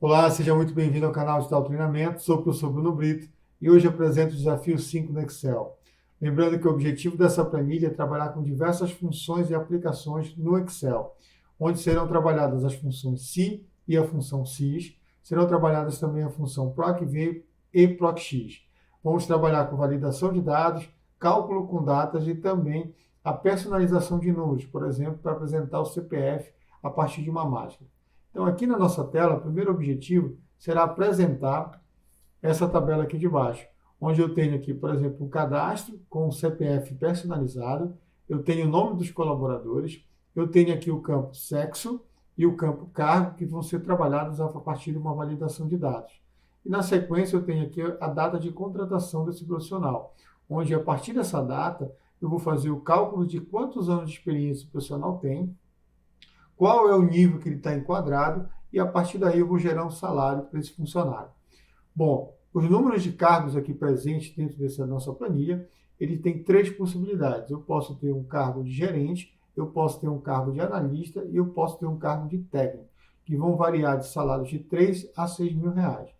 Olá, seja muito bem-vindo ao canal Digital Treinamento. Sou o professor Bruno Brito e hoje apresento o desafio 5 no Excel. Lembrando que o objetivo dessa planilha é trabalhar com diversas funções e aplicações no Excel, onde serão trabalhadas as funções SI e a função SIS, serão trabalhadas também a função PROC-V e PROC-X. Vamos trabalhar com validação de dados, cálculo com datas e também a personalização de números, por exemplo, para apresentar o CPF a partir de uma mágica. Então, aqui na nossa tela, o primeiro objetivo será apresentar essa tabela aqui de baixo, onde eu tenho aqui, por exemplo, um cadastro com o CPF personalizado, eu tenho o nome dos colaboradores, eu tenho aqui o campo sexo e o campo cargo, que vão ser trabalhados a partir de uma validação de dados. E na sequência eu tenho aqui a data de contratação desse profissional, onde a partir dessa data eu vou fazer o cálculo de quantos anos de experiência o profissional tem, qual é o nível que ele está enquadrado e a partir daí eu vou gerar um salário para esse funcionário. Bom, os números de cargos aqui presentes dentro dessa nossa planilha, ele tem três possibilidades. Eu posso ter um cargo de gerente, eu posso ter um cargo de analista e eu posso ter um cargo de técnico, que vão variar de salários de 3 a 6 mil reais.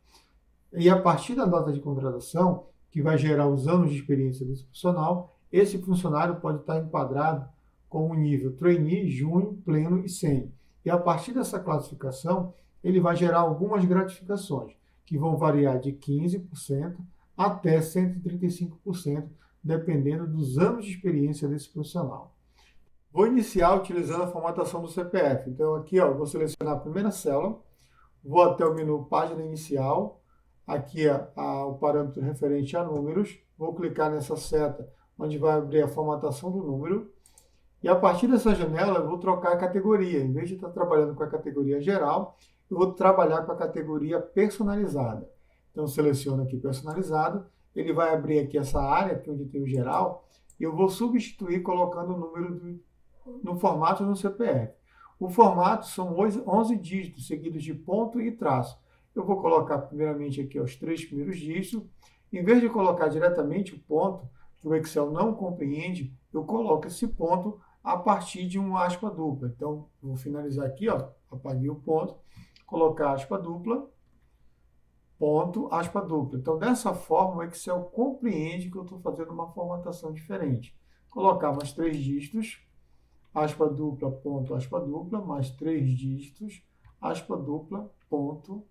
E a partir da nota de contratação, que vai gerar os anos de experiência desse profissional, esse funcionário pode estar enquadrado com o nível trainee, júnior, pleno e sênior. E a partir dessa classificação, ele vai gerar algumas gratificações, que vão variar de 15% até 135%, dependendo dos anos de experiência desse profissional. Vou iniciar utilizando a formatação do CPF. Então, aqui, vou selecionar a primeira célula, vou até o menu Página Inicial, aqui o parâmetro referente a números, vou clicar nessa seta, onde vai abrir a formatação do número, e a partir dessa janela eu vou trocar a categoria. Em vez de estar trabalhando com a categoria geral, eu vou trabalhar com a categoria personalizada. Então, seleciono aqui personalizado, ele vai abrir aqui essa área, aqui onde tem o geral, e eu vou substituir colocando o número no formato do CPF. O formato são 11 dígitos, seguidos de ponto e traço. Eu vou colocar primeiramente aqui os 3 primeiros dígitos. Em vez de colocar diretamente o ponto, que o Excel não compreende, eu coloco esse ponto a partir de uma aspa dupla. Então, vou finalizar aqui, apaguei o ponto, colocar aspa dupla, ponto, aspa dupla. Então, dessa forma, o Excel compreende que eu estou fazendo uma formatação diferente. Colocar mais 3 dígitos, aspa dupla, ponto, aspa dupla, mais 3 dígitos, aspa dupla, ponto.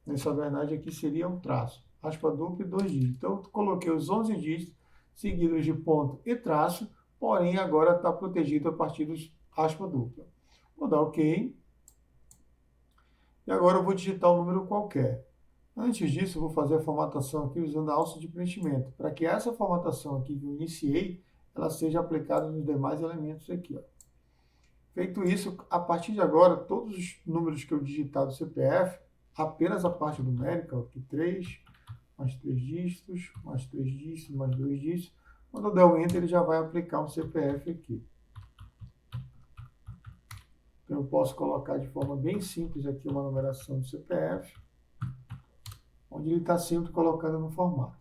Nessa verdade, aqui seria um traço. Aspa dupla e 2 dígitos. Então, eu coloquei os 11 dígitos, seguidos de ponto e traço, porém agora está protegido a partir dos aspa dupla. Vou dar OK. E agora eu vou digitar um número qualquer. Antes disso, eu vou fazer a formatação aqui usando a alça de preenchimento, para que essa formatação aqui que eu iniciei, ela seja aplicada nos demais elementos aqui. Feito isso, a partir de agora, todos os números que eu digitar do CPF, apenas a parte numérica, aqui 3, mais 3 dígitos, mais 3 dígitos, mais 2 dígitos. Quando eu der o Enter, ele já vai aplicar um CPF aqui. Então, eu posso colocar de forma bem simples aqui uma numeração do CPF, onde ele está sempre colocando no formato.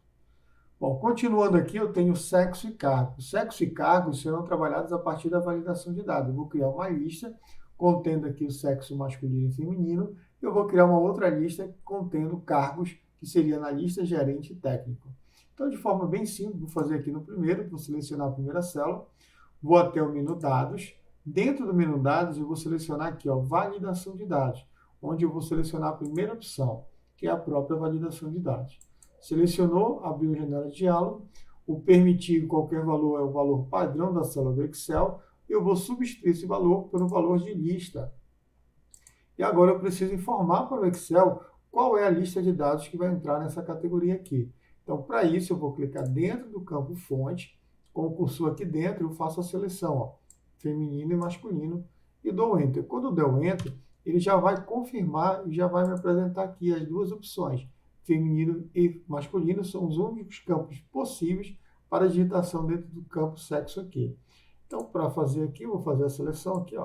Bom, continuando aqui, eu tenho sexo e cargo. Sexo e cargo serão trabalhados a partir da validação de dados. Eu vou criar uma lista contendo aqui o sexo masculino e feminino. Eu vou criar uma outra lista contendo cargos, que seria na lista gerente técnico. Então, de forma bem simples, vou fazer aqui no primeiro, vou selecionar a primeira célula, vou até o menu Dados. Dentro do menu Dados, eu vou selecionar aqui, Validação de Dados, onde eu vou selecionar a primeira opção, que é a própria validação de dados. Selecionou, abriu a janela de diálogo, o permitir qualquer valor é o valor padrão da célula do Excel, eu vou substituir esse valor por um valor de lista. E agora eu preciso informar para o Excel qual é a lista de dados que vai entrar nessa categoria aqui. Então, para isso, eu vou clicar dentro do campo fonte, com o cursor aqui dentro, eu faço a seleção, feminino e masculino, e dou Enter. Quando eu der o Enter, ele já vai confirmar e já vai me apresentar aqui as duas opções. Feminino e masculino são os únicos campos possíveis para digitação dentro do campo sexo aqui. Então, para fazer aqui, eu vou fazer a seleção aqui,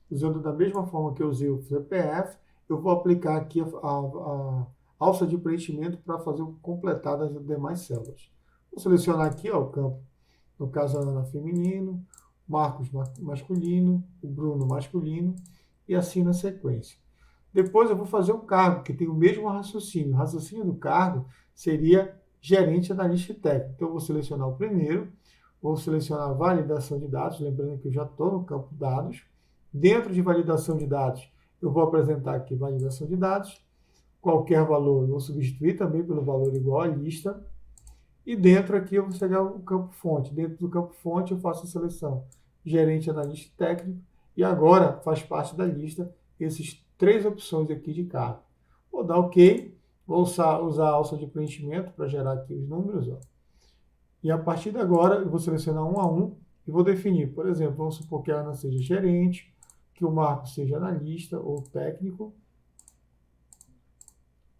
usando da mesma forma que eu usei o CPF, eu vou aplicar aqui a alça de preenchimento para fazer o completar das demais células. Vou selecionar aqui o campo, no caso a Ana feminino, Marcos masculino, o Bruno masculino, e assim na sequência. Depois eu vou fazer um cargo, que tem o mesmo raciocínio. O raciocínio do cargo seria gerente analista técnico. Então, eu vou selecionar o primeiro, vou selecionar validação de dados, lembrando que eu já estou no campo dados. Dentro de validação de dados, eu vou apresentar aqui validação de dados. Qualquer valor eu vou substituir também pelo valor igual à lista. E dentro aqui eu vou chegar o campo fonte. Dentro do campo fonte eu faço a seleção gerente analista técnico. E agora faz parte da lista essas três opções aqui de cargo. Vou dar OK. Vou usar a alça de preenchimento para gerar aqui os números. Ó. E a partir de agora eu vou selecionar um a um e vou definir, por exemplo, vamos supor que a Ana seja gerente, que o Marco seja analista ou técnico,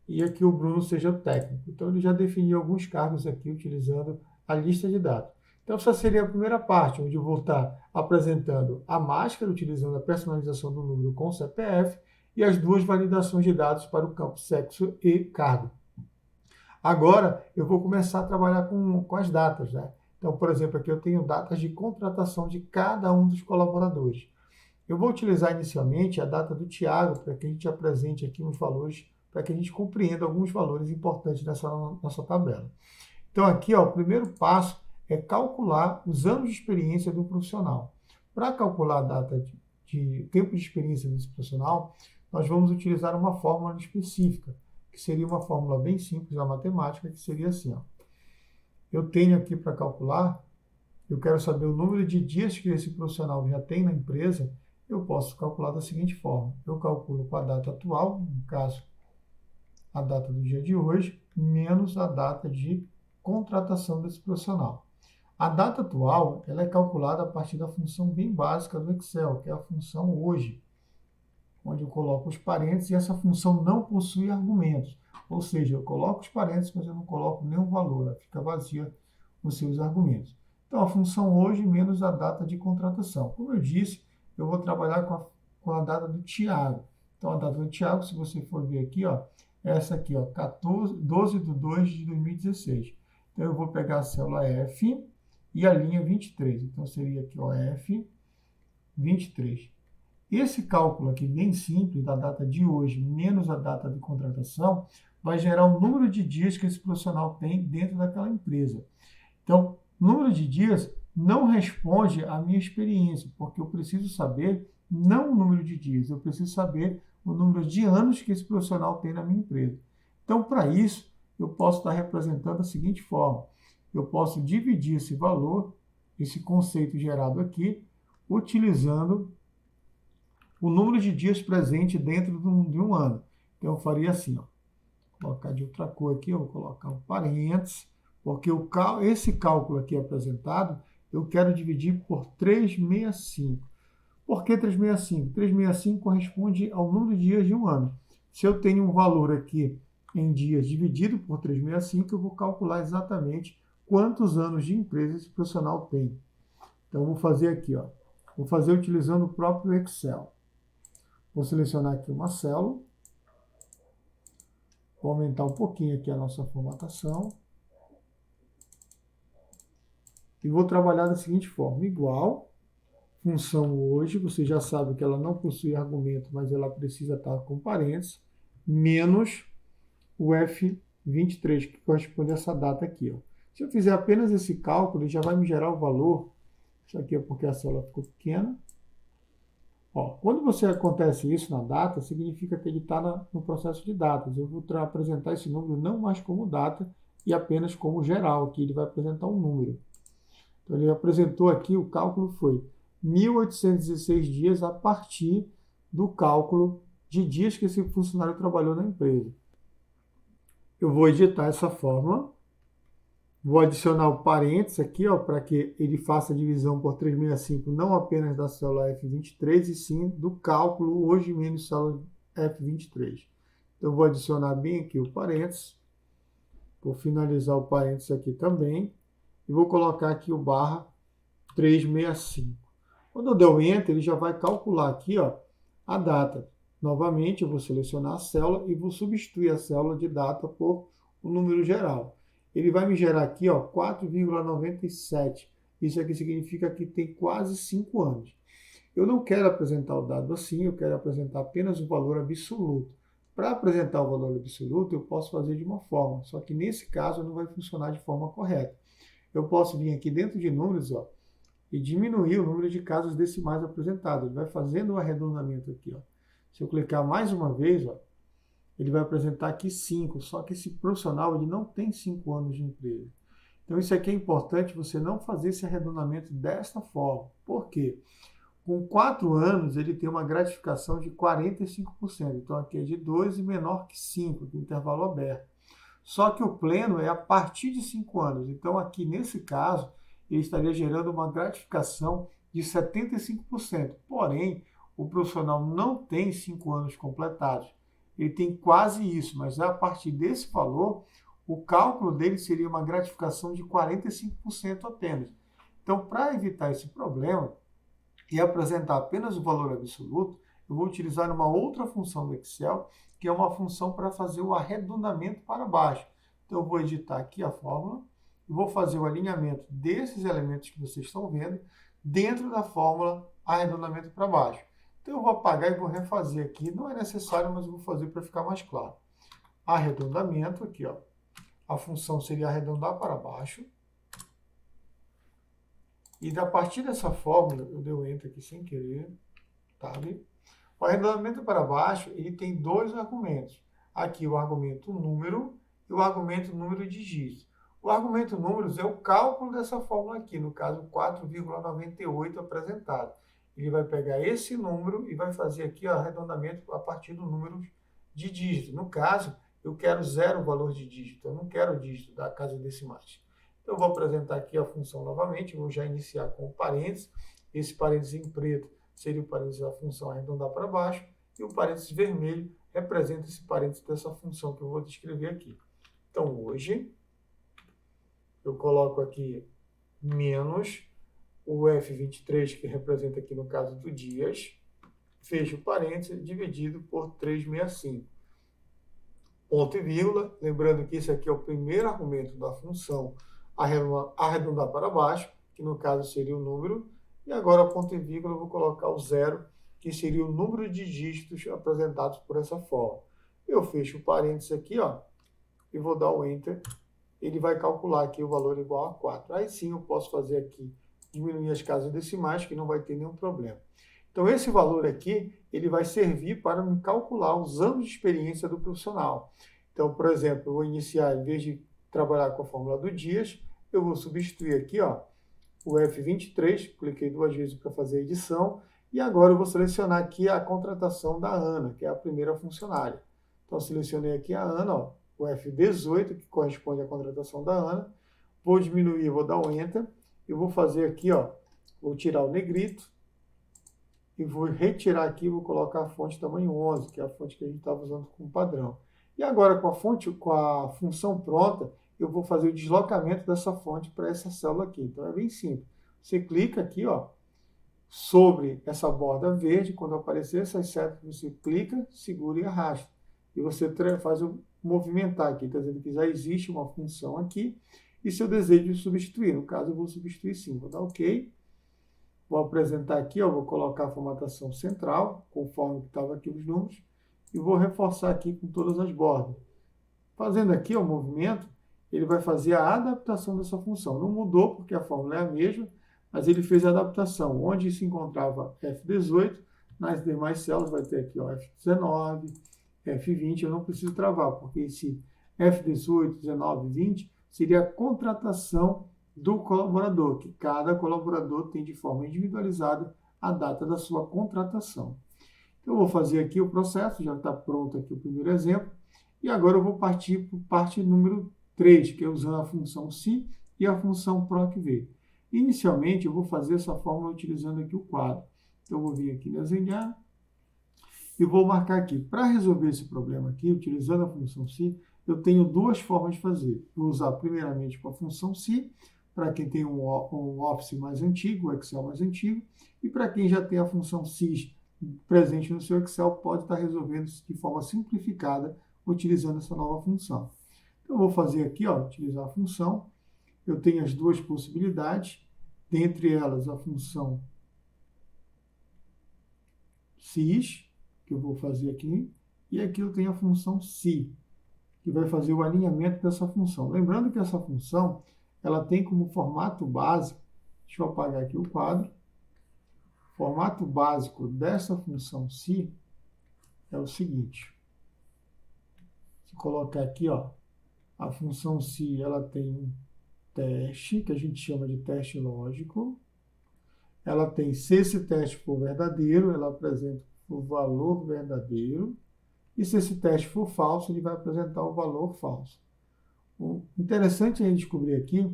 e aqui o Bruno seja técnico. Então, ele já definiu alguns cargos aqui utilizando a lista de dados. Então, essa seria a primeira parte, onde eu vou estar apresentando a máscara, utilizando a personalização do número com CPF, e as duas validações de dados para o campo sexo e cargo. Agora, eu vou começar a trabalhar com as datas, né? Então, por exemplo, aqui eu tenho datas de contratação de cada um dos colaboradores. Eu vou utilizar inicialmente a data do Tiago, para que a gente apresente aqui uns valores, para que a gente compreenda alguns valores importantes nessa nossa tabela. Então, aqui, ó, o primeiro passo é calcular os anos de experiência do profissional. Para calcular a data de tempo de experiência desse profissional, nós vamos utilizar uma fórmula específica, que seria uma fórmula bem simples da matemática, que seria assim, ó. Eu tenho aqui para calcular, eu quero saber o número de dias que esse profissional já tem na empresa, eu posso calcular da seguinte forma. Eu calculo com a data atual, no caso, a data do dia de hoje, menos a data de contratação desse profissional. A data atual ela é calculada a partir da função bem básica do Excel, que é a função hoje, onde eu coloco os parênteses e essa função não possui argumentos. Ou seja, eu coloco os parênteses, mas eu não coloco nenhum valor, ela fica vazia os seus argumentos. Então, a função hoje menos a data de contratação. Como eu disse, eu vou trabalhar com a data do Tiago. Então, a data do Tiago, se você for ver aqui, ó, é essa aqui, ó, 12 de 2 de 2016. Então, eu vou pegar a célula F e a linha 23. Então, seria aqui, ó, F23. Esse cálculo aqui, bem simples, da data de hoje menos a data de contratação, vai gerar o número de dias que esse profissional tem dentro daquela empresa. Então, o número de dias não responde à minha experiência, porque eu preciso saber não o número de dias, eu preciso saber o número de anos que esse profissional tem na minha empresa. Então, para isso, eu posso estar representando da seguinte forma. Eu posso dividir esse valor, esse conceito gerado aqui, utilizando o número de dias presente dentro de um ano. Então, eu faria assim, ó. Vou colocar de outra cor aqui, eu vou colocar um parênteses, porque esse cálculo aqui apresentado, eu quero dividir por 365. Por que 365? 365 corresponde ao número de dias de um ano. Se eu tenho um valor aqui em dias dividido por 365, eu vou calcular exatamente quantos anos de empresa esse profissional tem. Então, eu vou fazer aqui, ó. Vou fazer utilizando o próprio Excel. Vou selecionar aqui uma célula. Vou aumentar um pouquinho aqui a nossa formatação. E vou trabalhar da seguinte forma, igual, função hoje, você já sabe que ela não possui argumento, mas ela precisa estar com parênteses, menos o F23, que corresponde a essa data aqui. Ó. Se eu fizer apenas esse cálculo, ele já vai me gerar o valor, isso aqui é porque a célula ficou pequena. Ó, quando você acontece isso na data, significa que ele está no processo de datas. Eu vou apresentar esse número não mais como data e apenas como geral, aqui ele vai apresentar um número. Então, ele apresentou aqui, o cálculo foi 1.816 dias a partir do cálculo de dias que esse funcionário trabalhou na empresa. Eu vou editar essa fórmula, vou adicionar o parênteses aqui, para que ele faça a divisão por 365, não apenas da célula F23, e sim do cálculo hoje menos célula F23. Então, eu vou adicionar bem aqui o parênteses, vou finalizar o parênteses aqui também, e vou colocar aqui o barra 365. Quando eu der o Enter, ele já vai calcular aqui, a data. Novamente, eu vou selecionar a célula e vou substituir a célula de data por o número geral. Ele vai me gerar aqui 4,97. Isso aqui significa que tem quase 5 anos. Eu não quero apresentar o dado assim, eu quero apresentar apenas o valor absoluto. Para apresentar o valor absoluto, eu posso fazer de uma forma, só que nesse caso não vai funcionar de forma correta. Eu posso vir aqui dentro de números, ó, e diminuir o número de casas decimais apresentados. Ele vai fazendo o arredondamento aqui, ó. Se eu clicar mais uma vez, ó, ele vai apresentar aqui 5, só que esse profissional ele não tem 5 anos de emprego. Então isso aqui é importante você não fazer esse arredondamento desta forma. Por quê? Com 4 anos ele tem uma gratificação de 45%. Então aqui é de 2 e menor que 5, do intervalo aberto. Só que o pleno é a partir de 5 anos. Então aqui nesse caso ele estaria gerando uma gratificação de 75%. Porém, o profissional não tem 5 anos completados. Ele tem quase isso, mas a partir desse valor, o cálculo dele seria uma gratificação de 45% apenas. Então, para evitar esse problema e apresentar apenas o valor absoluto, eu vou utilizar uma outra função do Excel, que é uma função para fazer o arredondamento para baixo. Então, eu vou editar aqui a fórmula e vou fazer o alinhamento desses elementos que vocês estão vendo dentro da fórmula arredondamento para baixo. Então, eu vou apagar e vou refazer aqui. Não é necessário, mas eu vou fazer para ficar mais claro. Arredondamento, aqui, ó. A função seria arredondar para baixo. E a partir dessa fórmula, eu dei o Enter aqui sem querer, tá? O arredondamento para baixo, ele tem dois argumentos. Aqui o argumento número e o argumento número de dígitos. O argumento números é o cálculo dessa fórmula aqui, no caso 4,98 apresentado. Ele vai pegar esse número e vai fazer aqui o arredondamento a partir do número de dígito. No caso, eu quero zero valor de dígito, eu não quero o dígito da casa decimais. Então, eu vou apresentar aqui a função novamente, vou já iniciar com o parênteses. Esse parênteses em preto seria o parênteses da função arredondar para baixo, e o parênteses vermelho representa esse parênteses dessa função que eu vou descrever aqui. Então, hoje, eu coloco aqui menos o F23, que representa aqui no caso do dias, fecho o parênteses, dividido por 365. Ponto e vírgula, lembrando que esse aqui é o primeiro argumento da função arredondar para baixo, que no caso seria o número, e agora ponto e vírgula eu vou colocar o zero, que seria o número de dígitos apresentados por essa forma. Eu fecho o parênteses aqui, ó, e vou dar o Enter, ele vai calcular aqui o valor igual a 4. Aí sim eu posso fazer aqui, diminuir as casas decimais, que não vai ter nenhum problema. Então esse valor aqui, ele vai servir para me calcular os anos de experiência do profissional. Então, por exemplo, eu vou iniciar, em vez de trabalhar com a fórmula do dias, eu vou substituir aqui, ó, o F23, cliquei 2 vezes para fazer a edição, e agora eu vou selecionar aqui a contratação da Ana, que é a primeira funcionária. Então, selecionei aqui a Ana, ó, o F18, que corresponde à contratação da Ana, vou diminuir, vou dar um Enter, e vou fazer aqui, ó, vou tirar o negrito, e vou retirar aqui, vou colocar a fonte tamanho 11, que é a fonte que a gente estava usando como padrão. E agora, com a função pronta, eu vou fazer o deslocamento dessa fonte para essa célula aqui. Então, é bem simples. Você clica aqui, ó, sobre essa borda verde, quando aparecer essas setas, você clica, segura e arrasta. E você faz o movimentar aqui, está dizendo que já existe uma função aqui, e se eu desejo substituir, no caso eu vou substituir sim, vou dar OK. Vou apresentar aqui, ó, vou colocar a formatação central, conforme estava aqui os números, e vou reforçar aqui com todas as bordas. Fazendo aqui o movimento, ele vai fazer a adaptação dessa função. Não mudou porque a fórmula é a mesma, mas ele fez a adaptação. Onde se encontrava F18, nas demais células vai ter aqui ó, F19, F20, eu não preciso travar, porque esse F18, 19, 20 seria a contratação do colaborador, que cada colaborador tem de forma individualizada a data da sua contratação. Então, eu vou fazer aqui o processo, já está pronto aqui o primeiro exemplo, e agora eu vou partir para a parte número 3, que é usando a função se e a função procv. Inicialmente, eu vou fazer essa fórmula utilizando aqui o quadro. Então, eu vou vir aqui desenhar e vou marcar aqui. Para resolver esse problema aqui, utilizando a função se, eu tenho duas formas de fazer. Vou usar primeiramente com a função se, para quem tem um Office mais antigo, um Excel mais antigo, e para quem já tem a função sys presente no seu Excel, pode estar resolvendo isso de forma simplificada, utilizando essa nova função. Então, eu vou fazer aqui, ó, utilizar a função. Eu tenho as duas possibilidades, dentre elas a função sys, que eu vou fazer aqui, e aqui eu tenho a função si, que vai fazer o alinhamento dessa função. Lembrando que essa função, ela tem como formato básico, deixa eu apagar aqui o quadro, formato básico dessa função si é o seguinte. Se colocar aqui, ó, a função si, ela tem um teste, que a gente chama de teste lógico. Ela tem, se esse teste for verdadeiro, ela apresenta o valor verdadeiro. E se esse teste for falso, ele vai apresentar o valor falso. O interessante é descobrir aqui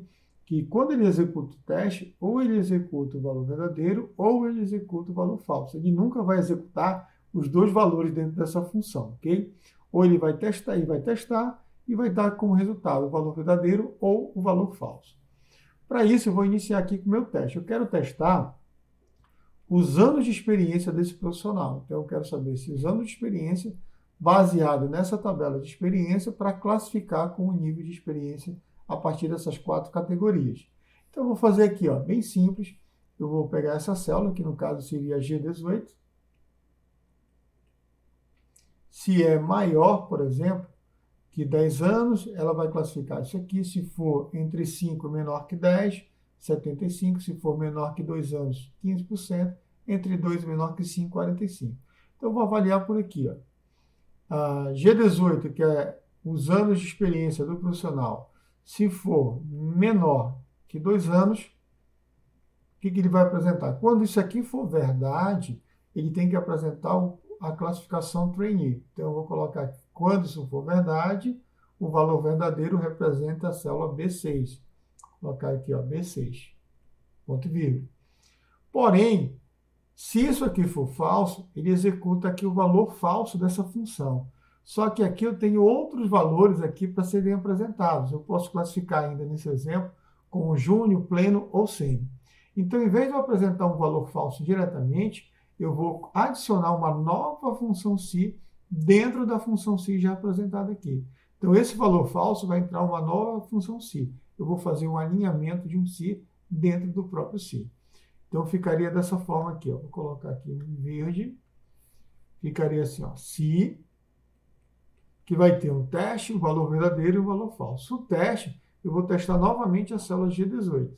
que quando ele executa o teste, ou ele executa o valor verdadeiro, ou ele executa o valor falso. Ele nunca vai executar os dois valores dentro dessa função, ok? Ou ele vai testar e vai dar como resultado o valor verdadeiro ou o valor falso. Para isso, eu vou iniciar aqui com o meu teste. Eu quero testar os anos de experiência desse profissional. Então, eu quero saber se os anos de experiência, baseado nessa tabela de experiência, para classificar com o nível de experiência a partir dessas 4 categorias. Então, eu vou fazer aqui, ó, bem simples. Eu vou pegar essa célula, que no caso seria G18. Se é maior, por exemplo, que 10 anos, ela vai classificar isso aqui. Se for entre 5 menor que 10, 75. Se for menor que 2 anos, 15%. Entre 2 menor que 5, 45%. Então, eu vou avaliar por aqui, ó. A G18, que é os anos de experiência do profissional, se for menor que 2 anos, o que ele vai apresentar? Quando isso aqui for verdade, ele tem que apresentar a classificação trainee. Então, eu vou colocar aqui, quando isso for verdade, o valor verdadeiro representa a célula B6. Vou colocar aqui, ó, B6, ponto e vírgula. Porém, se isso aqui for falso, ele executa aqui o valor falso dessa função. Só que aqui eu tenho outros valores aqui para serem apresentados. Eu posso classificar ainda nesse exemplo como júnior, pleno ou sênior. Então, em vez de eu apresentar um valor falso diretamente, eu vou adicionar uma nova função si dentro da função si já apresentada aqui. Então, esse valor falso vai entrar uma nova função si. Eu vou fazer um alinhamento de um si dentro do próprio si. Então, ficaria dessa forma aqui, ó. Vou colocar aqui em verde. Ficaria assim, ó, si, que vai ter um teste, o valor verdadeiro e o valor falso. O teste, eu vou testar novamente a célula G18.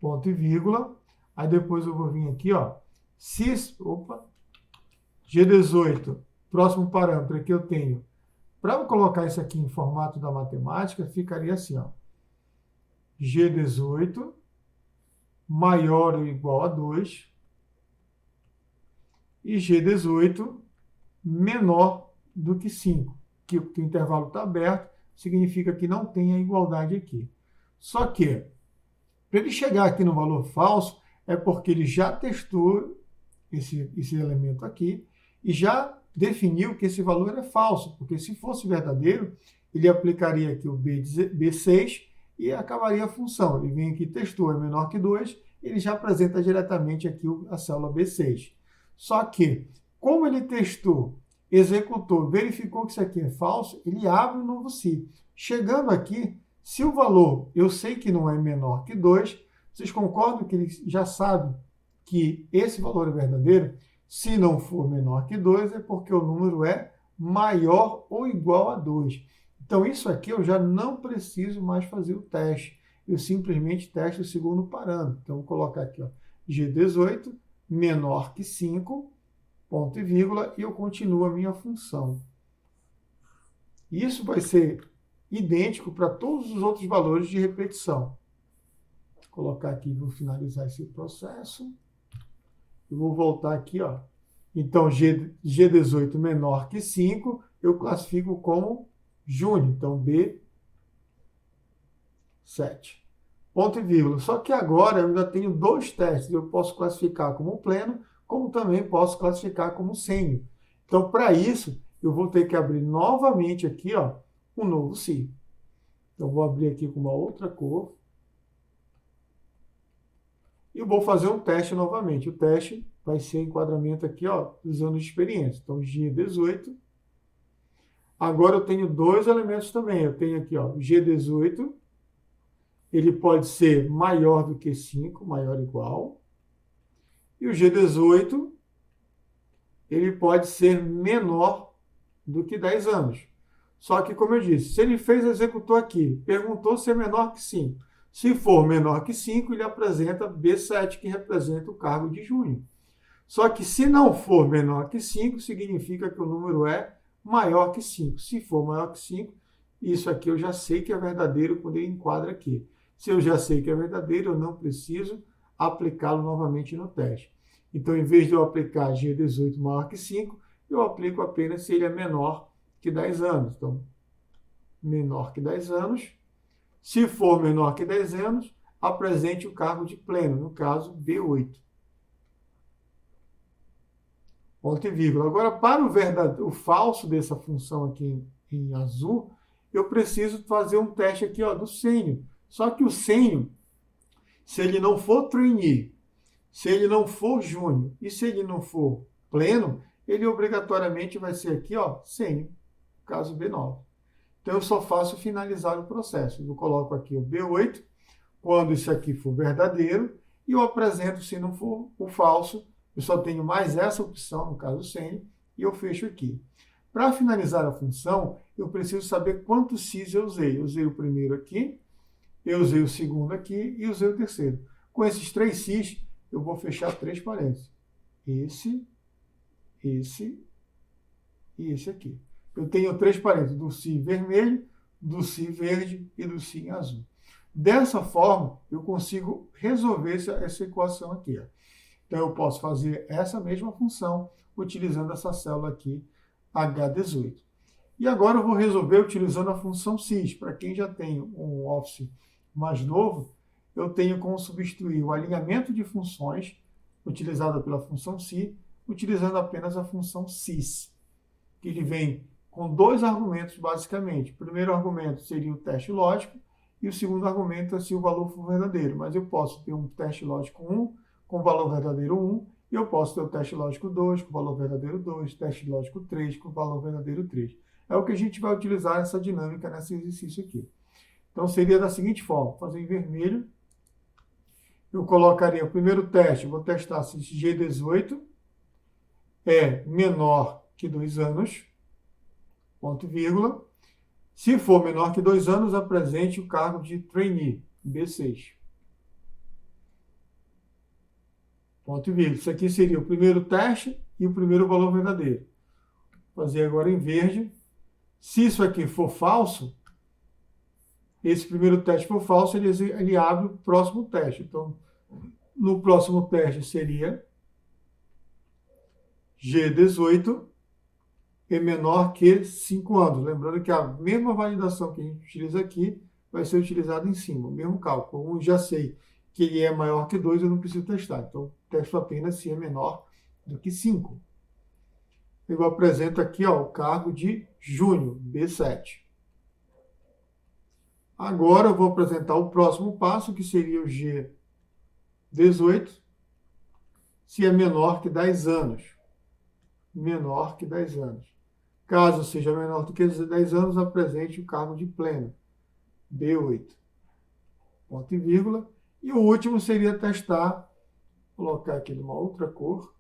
Ponto e vírgula. Aí depois eu vou vir aqui, ó, se, G18, próximo parâmetro aqui eu tenho. Para eu colocar isso aqui em formato da matemática, ficaria assim, ó, G18 maior ou igual a 2 e G18 menor do que 5, que o intervalo está aberto, significa que não tem a igualdade aqui. Só que, para ele chegar aqui no valor falso, é porque ele já testou esse elemento aqui e já definiu que esse valor é falso, porque se fosse verdadeiro, ele aplicaria aqui o B6 e acabaria a função. Ele vem aqui, testou, é menor que 2, ele já apresenta diretamente aqui a célula B6. Só que, como ele testou, executou, verificou que isso aqui é falso, ele abre um novo si. Chegando aqui, se o valor eu sei que não é menor que 2, vocês concordam que ele já sabe que esse valor é verdadeiro? Se não for menor que 2, é porque o número é maior ou igual a 2. Então, isso aqui eu já não preciso mais fazer o teste. Eu simplesmente testo o segundo parâmetro. Então, vou colocar aqui, ó, G18 menor que 5, ponto e vírgula, e eu continuo a minha função. Isso vai ser idêntico para todos os outros valores de repetição. Vou colocar aqui, vou finalizar esse processo. Eu vou voltar aqui, ó. Então, G18 menor que 5, eu classifico como júnior. Então, B7. Ponto e vírgula. Só que agora eu ainda tenho 2 testes. Eu posso classificar como pleno, como também posso classificar como sênior. Então, para isso, eu vou ter que abrir novamente aqui, ó, um novo si. Então, vou abrir aqui com uma outra cor. E eu vou fazer um teste novamente. O teste vai ser enquadramento aqui, ó, dos anos de experiência. Então, G18. Agora eu tenho 2 elementos também. Eu tenho aqui, ó, G18. Ele pode ser maior do que 5, maior ou igual. E o G18, ele pode ser menor do que 10 anos. Só que, como eu disse, se ele executou aqui, perguntou se é menor que 5. Se for menor que 5, ele apresenta B7, que representa o cargo de junho. Só que se não for menor que 5, significa que o número é maior que 5. Se for maior que 5, isso aqui eu já sei que é verdadeiro quando ele enquadra aqui. Se eu já sei que é verdadeiro, eu não preciso aplicá-lo novamente no teste. Então, em vez de eu aplicar G18 maior que 5, eu aplico apenas se ele é menor que 10 anos. Então, menor que 10 anos. Se for menor que 10 anos, apresente o cargo de pleno, no caso, B8. Ponto e vírgula. Agora, para o falso dessa função aqui em azul, eu preciso fazer um teste aqui do sênior. Só que o sênior, se ele não for trainee, se ele não for júnior e se ele não for pleno, ele obrigatoriamente vai ser aqui, sênior, caso B9. Então, eu só faço finalizar o processo. Eu coloco aqui o B8, quando isso aqui for verdadeiro, e eu apresento, se não for o falso, eu só tenho mais essa opção, no caso sênior, e eu fecho aqui. Para finalizar a função, eu preciso saber quantos sis eu usei. Eu usei o primeiro aqui, eu usei o segundo aqui e usei o terceiro. Com esses 3 sis, eu vou fechar 3 parênteses. Esse e esse aqui. Eu tenho 3 parênteses, do si vermelho, do si verde e do si azul. Dessa forma, eu consigo resolver essa equação aqui. Então, eu posso fazer essa mesma função utilizando essa célula aqui, H18. E agora eu vou resolver utilizando a função sis. Para quem já tem um Office mais novo, eu tenho como substituir o alinhamento de funções utilizado pela função si, utilizando apenas a função sis, que ele vem com 2 argumentos, basicamente. O primeiro argumento seria o teste lógico, e o segundo argumento é se o valor for verdadeiro. Mas eu posso ter um teste lógico 1 com valor verdadeiro 1, e eu posso ter o teste lógico 2 com valor verdadeiro 2, teste lógico 3 com valor verdadeiro 3. É o que a gente vai utilizar nessa dinâmica, nesse exercício aqui. Então, seria da seguinte forma, fazer em vermelho, eu colocaria o primeiro teste, vou testar se G18 é menor que 2 anos, ponto e vírgula. Se for menor que 2 anos, apresente o cargo de trainee, B6. Ponto e vírgula. Isso aqui seria o primeiro teste e o primeiro valor verdadeiro. Vou fazer agora em verde. Se isso aqui for falso, esse primeiro teste for falso, ele abre o próximo teste. Então, no próximo teste seria G18 é menor que 5 anos. Lembrando que a mesma validação que a gente utiliza aqui vai ser utilizada em cima, o mesmo cálculo. Como eu já sei que ele é maior que 2, eu não preciso testar. Então, testo apenas se é menor do que 5. Eu apresento aqui o cargo de júnior, B7. Agora eu vou apresentar o próximo passo, que seria o G18, se é menor que 10 anos. Menor que 10 anos. Caso seja menor do que 10 anos, apresente o cargo de pleno, B8. Ponto e vírgula. E o último seria testar, vou colocar aqui numa outra cor.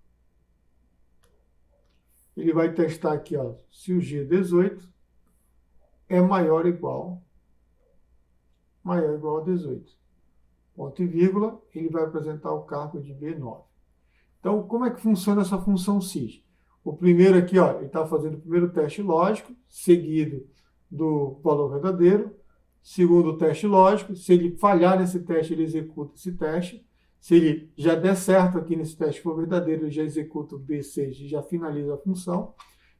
Ele vai testar aqui, se o G18 é maior ou igual a 18. Ponto e vírgula, ele vai apresentar o cargo de B9. Então, como é que funciona essa função sis? O primeiro aqui, ele está fazendo o primeiro teste lógico, seguido do valor verdadeiro. Segundo teste lógico, se ele falhar nesse teste, ele executa esse teste. Se ele já der certo aqui nesse teste for verdadeiro, ele já executa o B6 e já finaliza a função.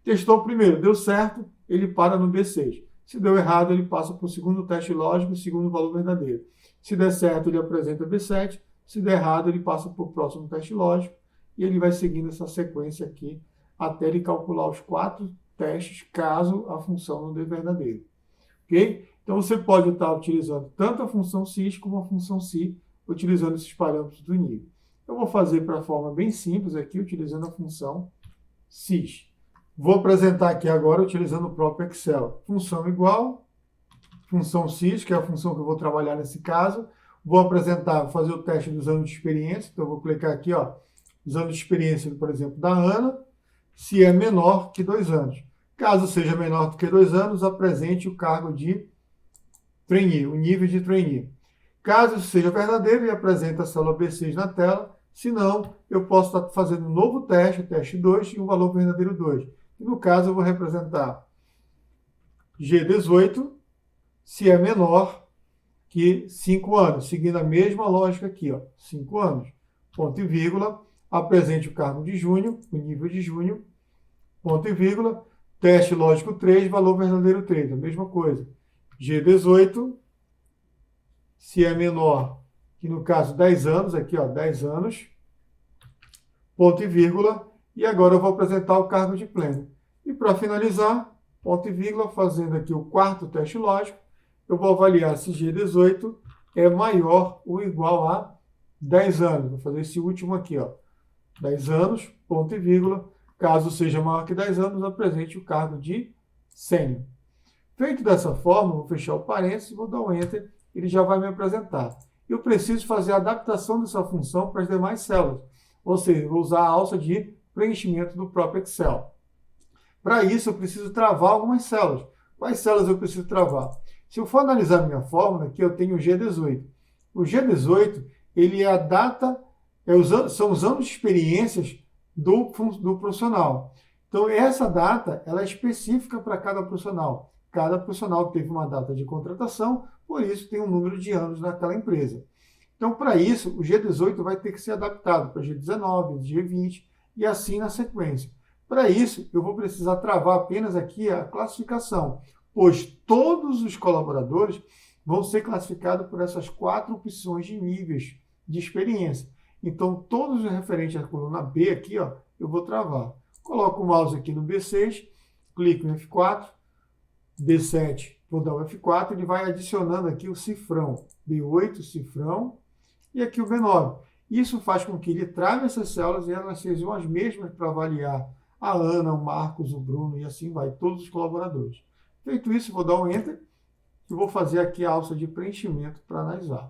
Testou o primeiro, deu certo, ele para no B6. Se deu errado, ele passa para o segundo teste lógico, segundo valor verdadeiro. Se der certo, ele apresenta B7. Se der errado, ele passa para o próximo teste lógico e ele vai seguindo essa sequência aqui até ele calcular os 4 testes, caso a função não dê verdadeiro. Ok? Então, você pode estar utilizando tanto a função sis como a função si, utilizando esses parâmetros do nível. Eu vou fazer para a forma bem simples aqui, utilizando a função sis. Vou apresentar aqui agora utilizando o próprio Excel. Função igual, função sis, que é a função que eu vou trabalhar nesse caso. Vou apresentar, fazer o teste dos anos de experiência. Então, eu vou clicar aqui, os anos de experiência, por exemplo, da Ana. se é menor que 2 anos. Caso seja menor do que 2 anos, apresente o cargo de trainee, o nível de trainee. Caso isso seja verdadeiro, ele apresenta a célula B6 na tela. Se não, eu posso estar fazendo um novo teste, o teste 2, e um valor verdadeiro 2. E no caso, eu vou representar G18, se é menor que 5 anos, seguindo a mesma lógica aqui, ó, 5 anos. Ponto e vírgula, apresente o cargo de junho, o nível de junho, ponto e vírgula, teste lógico 3, valor verdadeiro 3, a mesma coisa. G18, se é menor que, no caso, 10 anos, aqui, ó, 10 anos, ponto e vírgula, e agora eu vou apresentar o cargo de pleno. E para finalizar, ponto e vírgula, fazendo aqui o quarto teste lógico, eu vou avaliar se G18 é maior ou igual a 10 anos. Vou fazer esse último aqui, ó, 10 anos, ponto e vírgula. Caso seja maior que 10 anos, apresente o cargo de sênior. Feito dessa forma, vou fechar o parênteses, vou dar um Enter, ele já vai me apresentar. Eu preciso fazer a adaptação dessa função para as demais células, ou seja, vou usar a alça de preenchimento do próprio Excel. Para isso, eu preciso travar algumas células. Quais células eu preciso travar? Se eu for analisar a minha fórmula, aqui eu tenho o G18. O G18, ele é a data, são os anos de experiências do profissional. Então, essa data, ela é específica para cada profissional. Cada profissional teve uma data de contratação, por isso tem um número de anos naquela empresa. Então, para isso, o G18 vai ter que ser adaptado para G19, G20 e assim na sequência. Para isso, eu vou precisar travar apenas aqui a classificação, pois todos os colaboradores vão ser classificados por essas 4 opções de níveis de experiência. Então, todos os referentes à coluna B aqui, ó, eu vou travar. Coloco o mouse aqui no B6, clico no F4, B7, vou dar o F4, ele vai adicionando aqui o cifrão. B8, cifrão, e aqui o B9. Isso faz com que ele trave essas células e elas sejam as mesmas para avaliar a Ana, o Marcos, o Bruno e assim vai, todos os colaboradores. Feito isso, vou dar um Enter e vou fazer aqui a alça de preenchimento para analisar.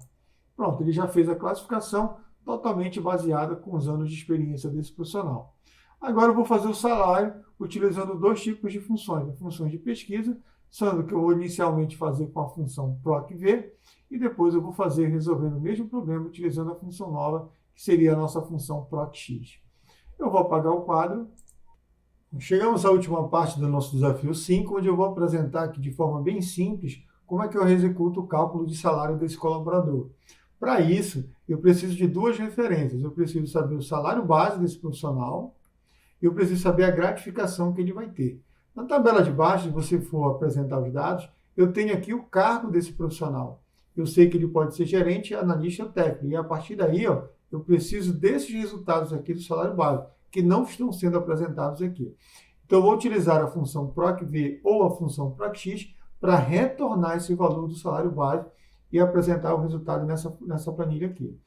Pronto, ele já fez a classificação totalmente baseada com os anos de experiência desse profissional. Agora eu vou fazer o salário utilizando 2 tipos de funções. Funções de pesquisa, sendo que eu vou inicialmente fazer com a função PROC-V e depois eu vou fazer resolvendo o mesmo problema utilizando a função nova, que seria a nossa função PROC-X. Eu vou apagar o quadro. Chegamos à última parte do nosso desafio 5, onde eu vou apresentar aqui de forma bem simples como é que eu executo o cálculo de salário desse colaborador. Para isso, eu preciso de 2 referências. Eu preciso saber o salário base desse profissional e eu preciso saber a gratificação que ele vai ter. Na tabela de baixo, se você for apresentar os dados, eu tenho aqui o cargo desse profissional. Eu sei que ele pode ser gerente, analista técnico. E a partir daí, ó, eu preciso desses resultados aqui do salário base, que não estão sendo apresentados aqui. Então, eu vou utilizar a função PROC-V ou a função PROC-X para retornar esse valor do salário base e apresentar o resultado nessa planilha aqui.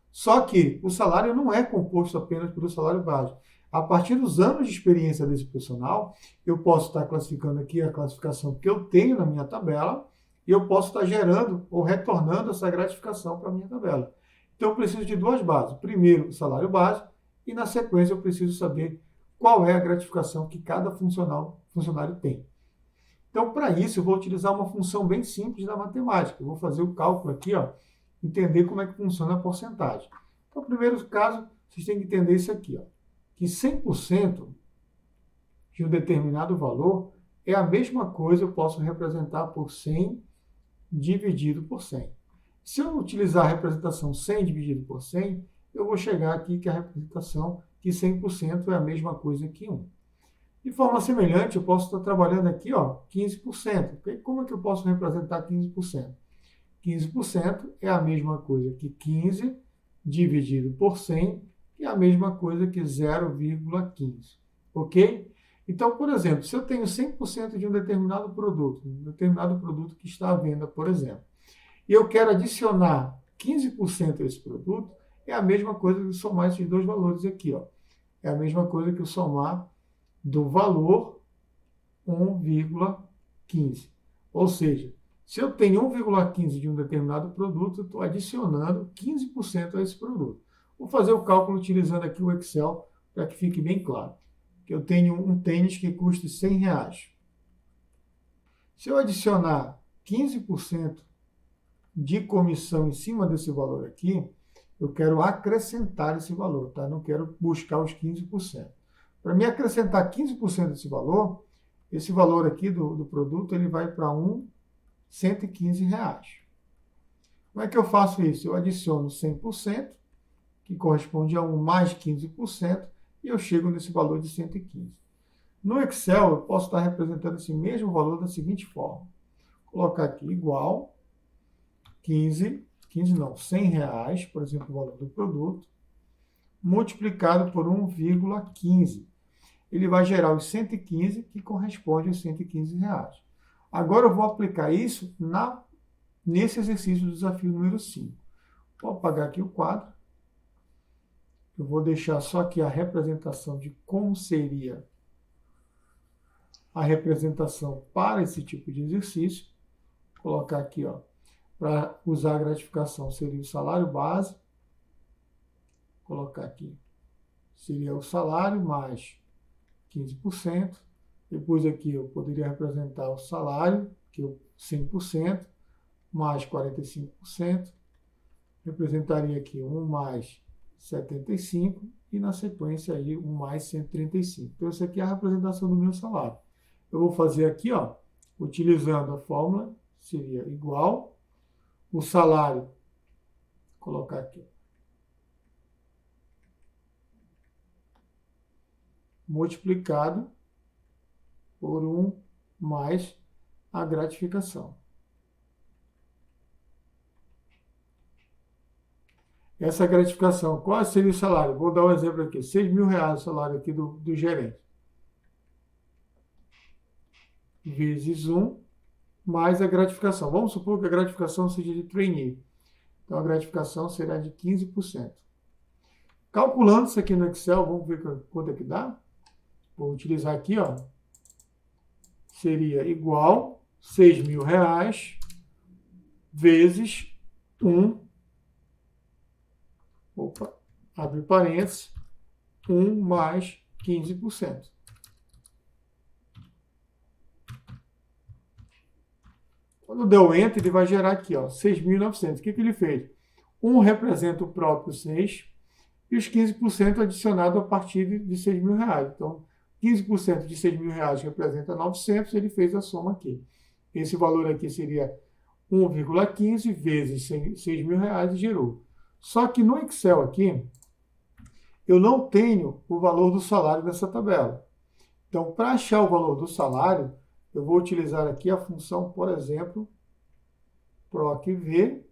Só que o salário não é composto apenas pelo salário base. A partir dos anos de experiência desse profissional, eu posso estar classificando aqui a classificação que eu tenho na minha tabela e eu posso estar gerando ou retornando essa gratificação para a minha tabela. Então, eu preciso de 2 bases. Primeiro, o salário base e, na sequência, eu preciso saber qual é a gratificação que cada funcionário tem. Então, para isso, eu vou utilizar uma função bem simples da matemática. Eu vou fazer o cálculo aqui, ó, entender como é que funciona a porcentagem. Então, no primeiro caso, vocês têm que entender isso aqui, ó, que 100% de um determinado valor é a mesma coisa, eu posso representar por 100 dividido por 100. Se eu utilizar a representação 100 dividido por 100, eu vou chegar aqui que a representação que 100% é a mesma coisa que 1. De forma semelhante, eu posso estar trabalhando aqui, ó, 15%. Como é que eu posso representar 15%? 15% é a mesma coisa que 15 dividido por 100, que é a mesma coisa que 0,15. Ok? Então, por exemplo, se eu tenho 100% de um determinado produto que está à venda, por exemplo, e eu quero adicionar 15% a esse produto, é a mesma coisa que somar esses 2 valores aqui, ó. É a mesma coisa que eu somar do valor 1,15. Ou seja, se eu tenho 1,15 de um determinado produto, eu estou adicionando 15% a esse produto. Vou fazer o cálculo utilizando aqui o Excel para que fique bem claro. que eu tenho um tênis que custa R$ 100. Se eu adicionar 15% de comissão em cima desse valor aqui, eu quero acrescentar esse valor, tá? Não quero buscar os 15%. Para me acrescentar 15% desse valor, esse valor aqui do produto ele vai para R$ 115. Como é que eu faço isso? Eu adiciono 100%, que corresponde a 1 mais 15%, e eu chego nesse valor de 115. No Excel, eu posso estar representando esse mesmo valor da seguinte forma. Vou colocar aqui igual 100 reais, por exemplo, o valor do produto, multiplicado por 1,15. Ele vai gerar os 115, que corresponde aos 115 reais. Agora eu vou aplicar isso nesse exercício do desafio número 5. Vou apagar aqui o quadro. Eu vou deixar só aqui a representação de como seria a representação para esse tipo de exercício. Vou colocar aqui, ó, para usar a gratificação seria o salário base. Vou colocar aqui, seria o salário mais 15%. Depois aqui eu poderia representar o salário, que é o 100%, mais 45%. Representaria aqui 1 mais 75 e na sequência aí 1 mais 135. Então, essa aqui é a representação do meu salário. Eu vou fazer aqui, ó, utilizando a fórmula, seria igual o salário, vou colocar aqui, multiplicado por 1 mais a gratificação. Essa gratificação, qual seria o salário? Vou dar um exemplo aqui, R$ 6.000 o salário aqui do gerente. Vezes 1 mais a gratificação. Vamos supor que a gratificação seja de trainee. Então, a gratificação será de 15%. Calculando isso aqui no Excel, vamos ver quanto é que dá. Vou utilizar aqui, ó. Seria igual R$ 6.000 vezes 1. Opa, abre parênteses. 1 mais 15%. Quando der o Enter, ele vai gerar aqui, ó, 6.900. O que ele fez? 1 representa o próprio 6 e os 15% adicionado a partir de R$ 6.000. Então, 15% de R$ 6.000 representa 900, ele fez a soma aqui. Esse valor aqui seria 1,15 vezes R$ 6.000 e gerou. Só que no Excel aqui, eu não tenho o valor do salário dessa tabela. Então, para achar o valor do salário, eu vou utilizar aqui a função, por exemplo, PROC-V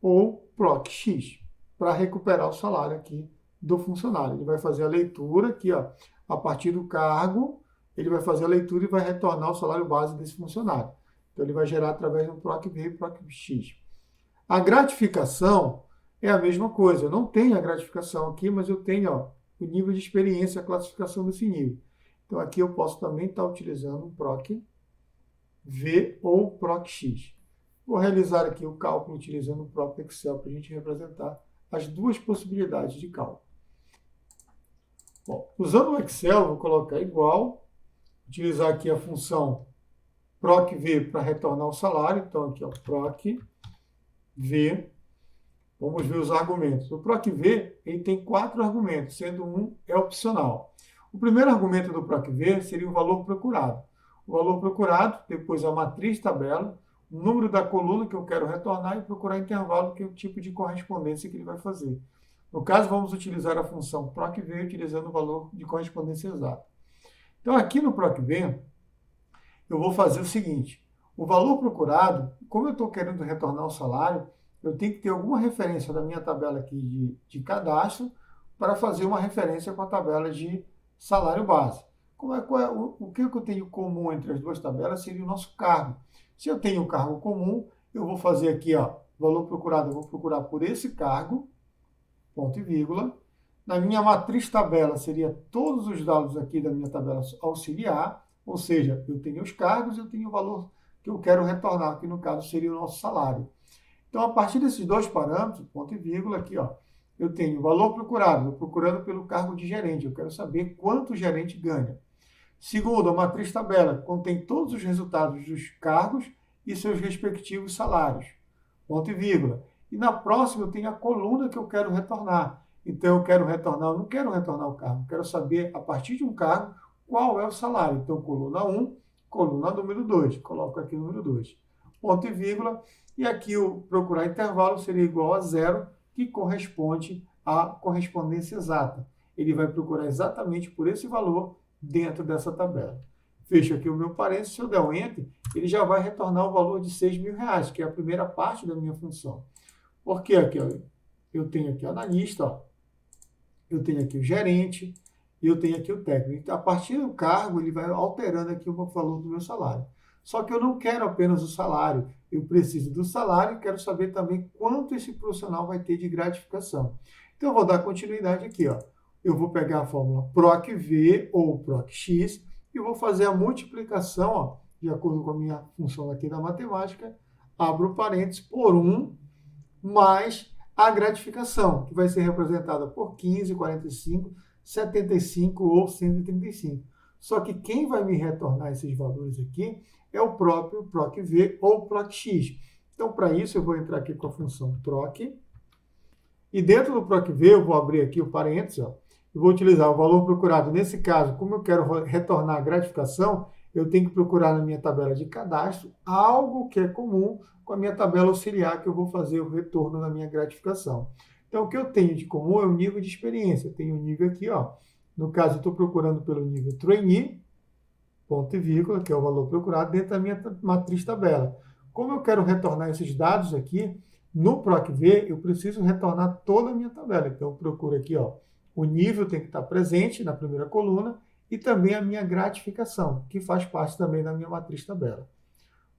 ou PROC-X, para recuperar o salário aqui do funcionário. Ele vai fazer a leitura aqui, ó, a partir do cargo, ele vai fazer a leitura e vai retornar o salário base desse funcionário. Então, ele vai gerar através do PROC-V e PROC-X. A gratificação é a mesma coisa. Eu não tenho a gratificação aqui, mas eu tenho, ó, o nível de experiência, a classificação desse nível. Então, aqui eu posso também estar utilizando um PROC-V ou PROC-X. Vou realizar aqui o cálculo utilizando o próprio Excel para a gente representar as duas possibilidades de cálculo. Bom, usando o Excel, vou colocar igual, utilizar aqui a função PROC-V para retornar o salário. Então, aqui, ó, PROC-V. Vamos ver os argumentos. O PROC-V ele tem 4 argumentos, sendo um é opcional. O primeiro argumento do PROC-V seria o valor procurado. O valor procurado, depois a matriz tabela, o número da coluna que eu quero retornar e procurar intervalo, que é o tipo de correspondência que ele vai fazer. No caso, vamos utilizar a função PROC-V utilizando o valor de correspondência exato. Então, aqui no PROC-V, eu vou fazer o seguinte. O valor procurado, como eu estou querendo retornar o salário, eu tenho que ter alguma referência da minha tabela aqui de cadastro para fazer uma referência com a tabela de salário base. O que eu tenho comum entre as duas tabelas seria o nosso cargo. Se eu tenho um cargo comum, eu vou fazer aqui, ó, valor procurado, eu vou procurar por esse cargo, ponto e vírgula. Na minha matriz tabela seria todos os dados aqui da minha tabela auxiliar, ou seja, eu tenho os cargos, eu tenho o valor que eu quero retornar, que no caso seria o nosso salário. Então, a partir desses dois parâmetros, ponto e vírgula aqui, ó, eu tenho o valor procurado, estou procurando pelo cargo de gerente, eu quero saber quanto o gerente ganha. Segundo, a matriz tabela contém todos os resultados dos cargos e seus respectivos salários. Ponto e vírgula. E na próxima eu tenho a coluna que eu quero retornar. Então eu quero retornar, eu não quero retornar o cargo, eu quero saber a partir de um cargo qual é o salário. Então coluna 1, coluna número 2. Coloco aqui o número 2. Ponto e vírgula. E aqui o procurar intervalo seria igual a 0, que corresponde à correspondência exata. Ele vai procurar exatamente por esse valor dentro dessa tabela. Fecho aqui o meu parênteses, se eu der um Enter, ele já vai retornar o valor de R$6.000, que é a primeira parte da minha função. Porque aqui, ó, eu tenho aqui o analista, ó, eu tenho aqui o gerente e eu tenho aqui o técnico. Então, a partir do cargo, ele vai alterando aqui o valor do meu salário. Só que eu não quero apenas o salário, eu preciso do salário e quero saber também quanto esse profissional vai ter de gratificação. Então, eu vou dar continuidade aqui, ó. Eu vou pegar a fórmula PROC-V ou PROC-X e vou fazer a multiplicação, ó, de acordo com a minha função aqui da matemática, abro parênteses, por 1 mais a gratificação, que vai ser representada por 15, 45, 75 ou 135. Só que quem vai me retornar esses valores aqui é o próprio PROC-V ou PROC-X. Então, para isso, eu vou entrar aqui com a função PROC. E dentro do PROC-V, eu vou abrir aqui o parênteses, ó, e vou utilizar o valor procurado. Nesse caso, como eu quero retornar a gratificação, eu tenho que procurar na minha tabela de cadastro algo que é comum com a minha tabela auxiliar que eu vou fazer o retorno da minha gratificação. Então, o que eu tenho de comum é o nível de experiência. Eu tenho um nível aqui, ó. No caso, eu estou procurando pelo nível trainee, ponto e vírgula, que é o valor procurado, dentro da minha matriz tabela. Como eu quero retornar esses dados aqui, no PROC-V, eu preciso retornar toda a minha tabela. Então, eu procuro aqui, ó, o nível tem que estar presente na primeira coluna e também a minha gratificação, que faz parte também da minha matriz tabela.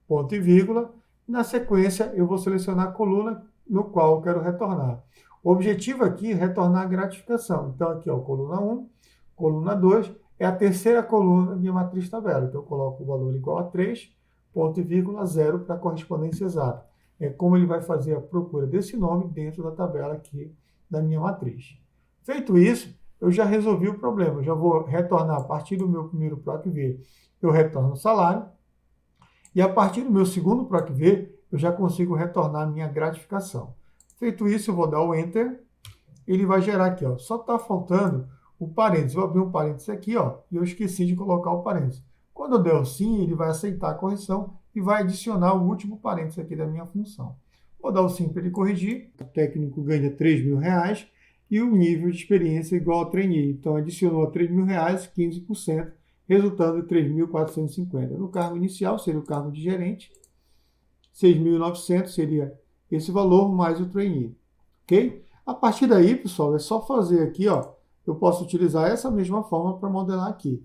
Ponto e vírgula. Na sequência, eu vou selecionar a coluna no qual eu quero retornar. O objetivo aqui é retornar a gratificação. Então, aqui, ó, coluna 1, coluna 2, é a terceira coluna da minha matriz tabela. Então, eu coloco o valor igual a 3, ponto e vírgula 0 para a correspondência exata. É como ele vai fazer a procura desse nome dentro da tabela aqui da minha matriz. Feito isso, eu já resolvi o problema. Eu já vou retornar a partir do meu primeiro PROC-V, eu retorno o salário. E a partir do meu segundo PROC-V, eu já consigo retornar a minha gratificação. Feito isso, eu vou dar o Enter. Ele vai gerar aqui, ó. Só está faltando o parênteses. Eu vou abrir um parênteses aqui, ó, e eu esqueci de colocar o parênteses. Quando eu der o sim, ele vai aceitar a correção e vai adicionar o último parênteses aqui da minha função. Vou dar o sim para ele corrigir. O técnico ganha R$3.000 e o nível de experiência é igual a trainee. Então, adicionou a R$3.000, 15%, resultando em 3.450. No cargo inicial, seria o cargo de gerente. 6.900 seria esse valor mais o trainee. Ok? A partir daí, pessoal, é só fazer aqui, ó. Eu posso utilizar essa mesma forma para modelar aqui.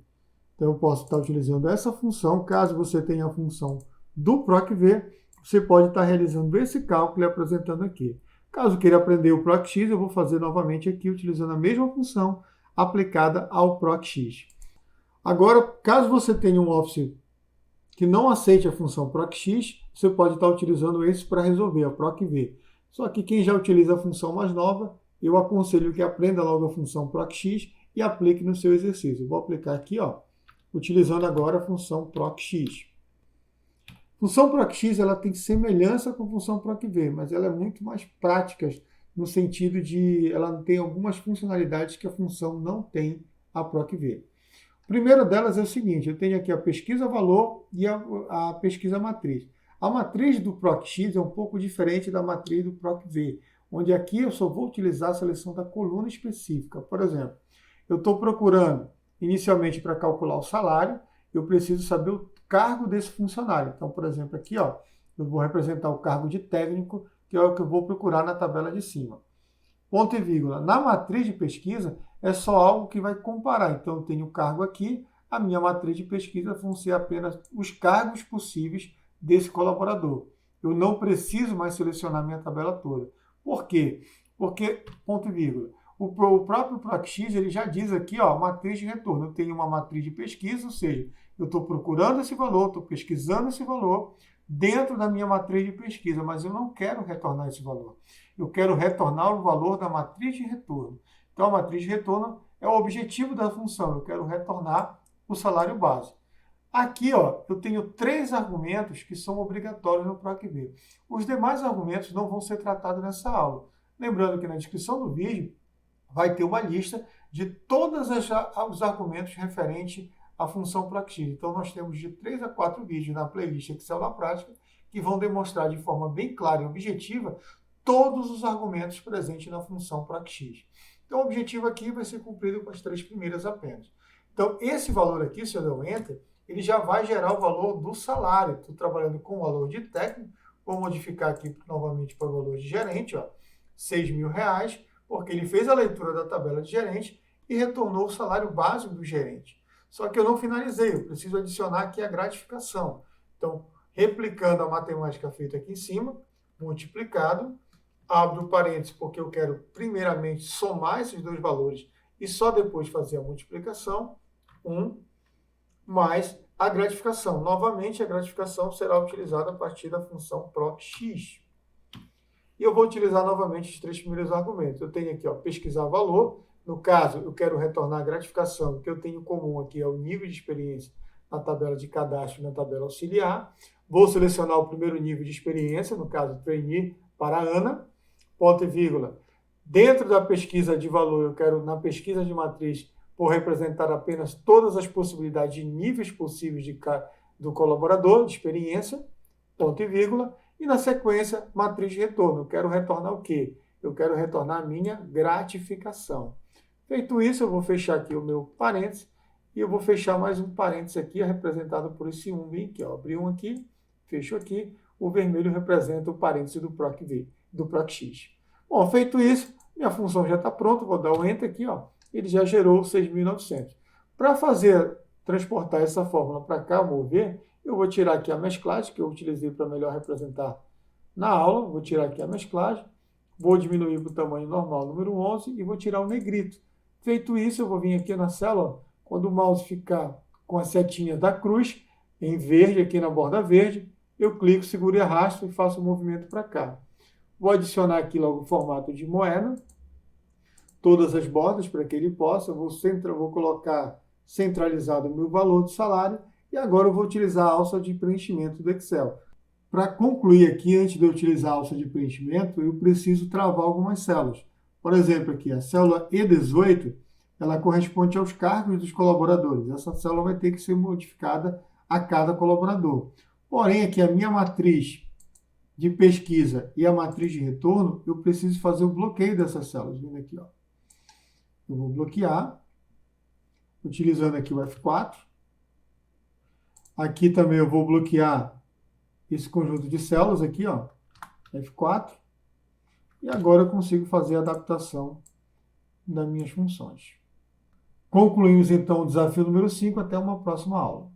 Então, eu posso estar utilizando essa função. Caso você tenha a função do PROC-V, você pode estar realizando esse cálculo e apresentando aqui. Caso queira aprender o PROC-X, eu vou fazer novamente aqui, utilizando a mesma função aplicada ao PROC-X. Agora, caso você tenha um Office que não aceite a função PROC-X, você pode estar utilizando esse para resolver, a PROC-V. Só que quem já utiliza a função mais nova, eu aconselho que aprenda logo a função PROC-X e aplique no seu exercício. Eu vou aplicar aqui, ó, utilizando agora a função PROC-X. Função PROC-X ela tem semelhança com a função PROC-V, mas ela é muito mais prática no sentido de ela tem algumas funcionalidades que a função não tem a PROC-V. A primeira delas é o seguinte, eu tenho aqui a pesquisa valor e a pesquisa matriz. A matriz do PROC-X é um pouco diferente da matriz do PROC-V, onde aqui eu só vou utilizar a seleção da coluna específica. Por exemplo, eu estou procurando inicialmente para calcular o salário, eu preciso saber o cargo desse funcionário. Então, por exemplo, aqui, ó, eu vou representar o cargo de técnico, que é o que eu vou procurar na tabela de cima. Ponto e vírgula. Na matriz de pesquisa, é só algo que vai comparar. Então, eu tenho o cargo aqui, a minha matriz de pesquisa vão ser apenas os cargos possíveis desse colaborador. Eu não preciso mais selecionar minha tabela toda. Por quê? Porque, ponto e vírgula, o próprio PROC-X ele já diz aqui, ó, matriz de retorno. Eu tenho uma matriz de pesquisa, ou seja, eu estou procurando esse valor, estou pesquisando esse valor, dentro da minha matriz de pesquisa, mas eu não quero retornar esse valor. Eu quero retornar o valor da matriz de retorno. Então, a matriz de retorno é o objetivo da função. Eu quero retornar o salário base. Aqui, ó, eu tenho 3 argumentos que são obrigatórios no PROC-V. Os demais argumentos não vão ser tratados nessa aula. Lembrando que na descrição do vídeo vai ter uma lista de todos os argumentos referentes à função PROC-X. Então, nós temos de 3 a 4 vídeos na playlist Excel na Prática que vão demonstrar de forma bem clara e objetiva todos os argumentos presentes na função PROC-X. Então, o objetivo aqui vai ser cumprido com as 3 primeiras apenas. Então, esse valor aqui, se eu der um Enter, ele já vai gerar o valor do salário. Estou trabalhando com o valor de técnico, vou modificar aqui novamente para o valor de gerente, ó, R$6.000, porque ele fez a leitura da tabela de gerente e retornou o salário básico do gerente. Só que eu não finalizei, eu preciso adicionar aqui a gratificação. Então, replicando a matemática feita aqui em cima, multiplicado, abro parênteses porque eu quero primeiramente somar esses dois valores e só depois fazer a multiplicação, 1 mais a gratificação. Novamente, a gratificação será utilizada a partir da função PROC-X. E eu vou utilizar novamente os 3 primeiros argumentos. Eu tenho aqui, ó, pesquisar valor. No caso, eu quero retornar a gratificação. O que eu tenho em comum aqui é o nível de experiência na tabela de cadastro e na tabela auxiliar. Vou selecionar o primeiro nível de experiência, no caso, trainee para a Ana. Ponto e vírgula. Dentro da pesquisa de valor, eu quero, na pesquisa de matriz, por representar apenas todas as possibilidades de níveis possíveis do colaborador, de experiência, ponto e vírgula, e na sequência, matriz de retorno. Eu quero retornar o quê? Eu quero retornar a minha gratificação. Feito isso, eu vou fechar aqui o meu parênteses, e eu vou fechar mais um parênteses aqui, representado por esse 1 bem aqui. Ó. Abri um aqui, fecho aqui, o vermelho representa o parênteses do PROC-V, do PROC-X. Bom, feito isso, minha função já está pronta, vou dar um Enter aqui, ó. Ele já gerou 6.900. Para transportar essa fórmula para cá, mover, eu vou tirar aqui a mesclagem, que eu utilizei para melhor representar na aula. Vou tirar aqui a mesclagem, vou diminuir para o tamanho normal, número 11, e vou tirar o negrito. Feito isso, eu vou vir aqui na célula, quando o mouse ficar com a setinha da cruz, em verde, aqui na borda verde, eu clico, seguro e arrasto e faço o movimento para cá. Vou adicionar aqui logo o formato de moeda, todas as bordas para que ele possa, vou colocar centralizado o meu valor do salário e agora eu vou utilizar a alça de preenchimento do Excel. Para concluir aqui, antes de eu utilizar a alça de preenchimento, eu preciso travar algumas células. Por exemplo, aqui a célula E18, ela corresponde aos cargos dos colaboradores. Essa célula vai ter que ser modificada a cada colaborador. Porém, aqui a minha matriz de pesquisa e a matriz de retorno, eu preciso fazer o bloqueio dessas células. Vendo aqui, ó. Eu vou bloquear, utilizando aqui o F4. Aqui também eu vou bloquear esse conjunto de células aqui, ó, F4. E agora eu consigo fazer a adaptação das minhas funções. Concluímos então o desafio número 5, até uma próxima aula.